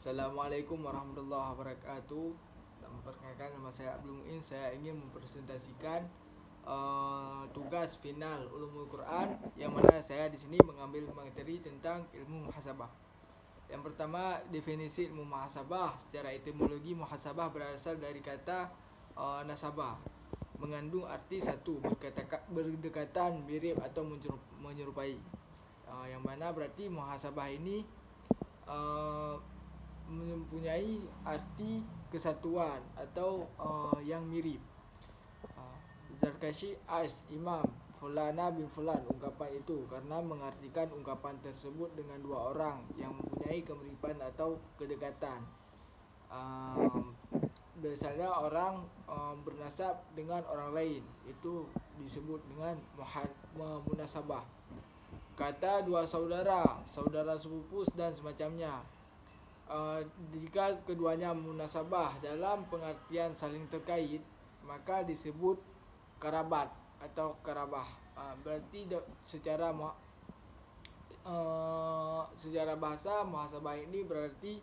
Assalamualaikum warahmatullahi wabarakatuh. Perkenalkan, nama saya Abdul Muin. Saya ingin mempresentasikan tugas final Ulumul Quran, yang mana saya di sini mengambil materi tentang ilmu muhasabah. Yang pertama, definisi ilmu muhasabah. Secara etimologi, muhasabah berasal dari kata nasabah, mengandung arti satu, berdekatan, mirip atau menyerupai. Yang mana berarti muhasabah ini mempunyai arti kesatuan atau yang mirip. Zarkashi as Imam Fulana bin Fulan, ungkapan itu karena mengartikan ungkapan tersebut dengan dua orang yang mempunyai kemiripan atau kedekatan. Biasanya orang bernasab dengan orang lain, itu disebut dengan munasabah. Kata dua saudara, saudara sepupu dan semacamnya. Jika keduanya munasabah dalam pengertian saling terkait, maka disebut kerabat atau kerabah. Berarti secara bahasa, muhasabah ini berarti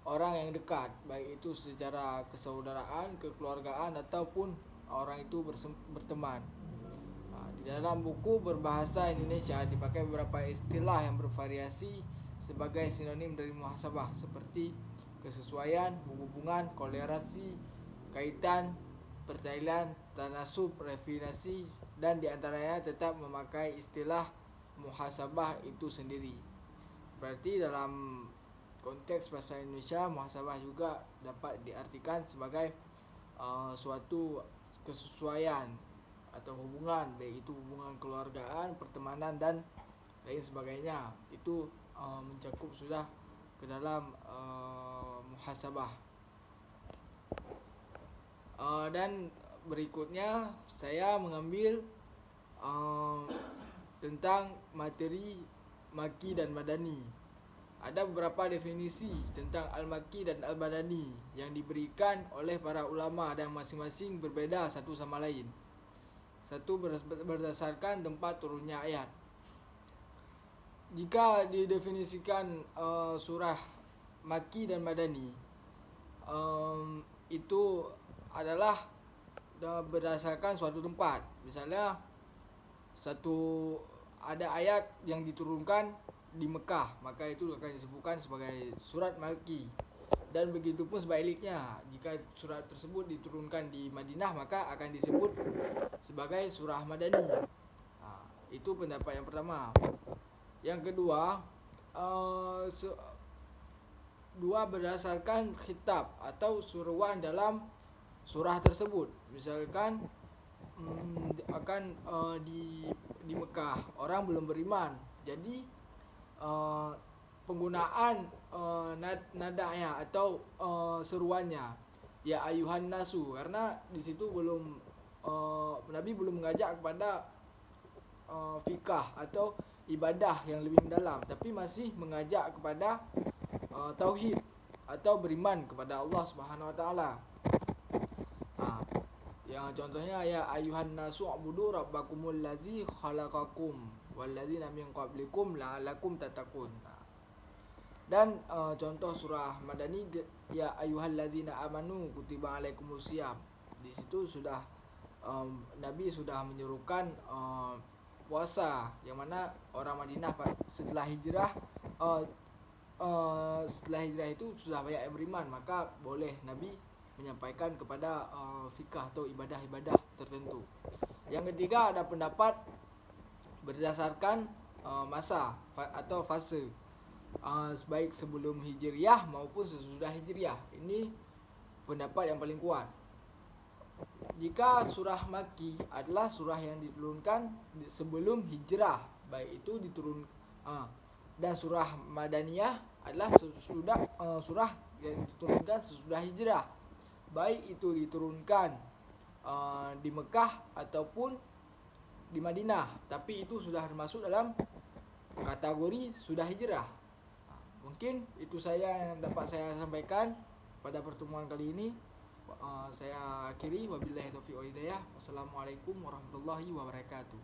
orang yang dekat, baik itu secara kesaudaraan, kekeluargaan, ataupun orang itu berteman. Di dalam buku berbahasa Indonesia dipakai beberapa istilah yang bervariasi sebagai sinonim dari muhasabah, seperti kesesuaian, hubungan, kolerasi, kaitan, pertailan, tanasub, refinasi, dan diantaranya tetap memakai istilah muhasabah itu sendiri. Berarti dalam konteks bahasa Indonesia, muhasabah juga dapat diartikan sebagai suatu kesesuaian atau hubungan, baik itu hubungan keluargaan, pertemanan, dan lain sebagainya. Itu mencakup sudah ke dalam muhasabah. Dan berikutnya saya mengambil tentang materi maki dan madani. Ada beberapa definisi tentang al-maki dan al-madani yang diberikan oleh para ulama dan masing-masing berbeda satu sama lain. Satu, berdasarkan tempat turunnya ayat. Jika didefinisikan surah maki dan madani, itu adalah berdasarkan suatu tempat. Misalnya ada ayat yang diturunkan di Mekah, maka itu akan disebutkan sebagai surat maki. Dan begitu pun sebaliknya, jika surat tersebut diturunkan di Madinah, maka akan disebut sebagai surah madani. Itu pendapat yang pertama. Yang kedua, berdasarkan khitab atau suruhan dalam surah tersebut. Misalkan akan di Mekah, orang belum beriman, jadi penggunaan nadanya atau seruannya ya ayuhan nasu, karena di situ Nabi belum mengajak kepada fikah atau ibadah yang lebih mendalam, tapi masih mengajak kepada tauhid atau beriman kepada Allah Subhanahu wa taala. Yang contohnya ya ayuhan nasu ubudu rabbakumul ladzi khalaqakum walladzina min qablikum la'allakum tattaqun. Dan contoh surah madani ya ayyuhalladzina amanu kutiba alaikumusiyam. Di situ sudah Nabi sudah menyuruhkan puasa, yang mana orang Madinah setelah hijrah itu sudah banyak yang beriman, maka boleh Nabi menyampaikan kepada fikah atau ibadah-ibadah tertentu. Yang ketiga, ada pendapat berdasarkan masa atau fase, baik sebelum hijriah maupun sesudah hijriah. Ini pendapat yang paling kuat. Jika surah maki adalah surah yang diturunkan sebelum hijrah, baik itu dan surah madaniyah adalah surah yang diturunkan sesudah hijrah, baik itu diturunkan di Mekah ataupun di Madinah, tapi itu sudah termasuk dalam kategori sudah hijrah. Mungkin itu saya yang dapat saya sampaikan pada pertemuan kali ini. Saya akhiri, wabillahi taufiq wal hidayah. Wassalamualaikum warahmatullahi wabarakatuh.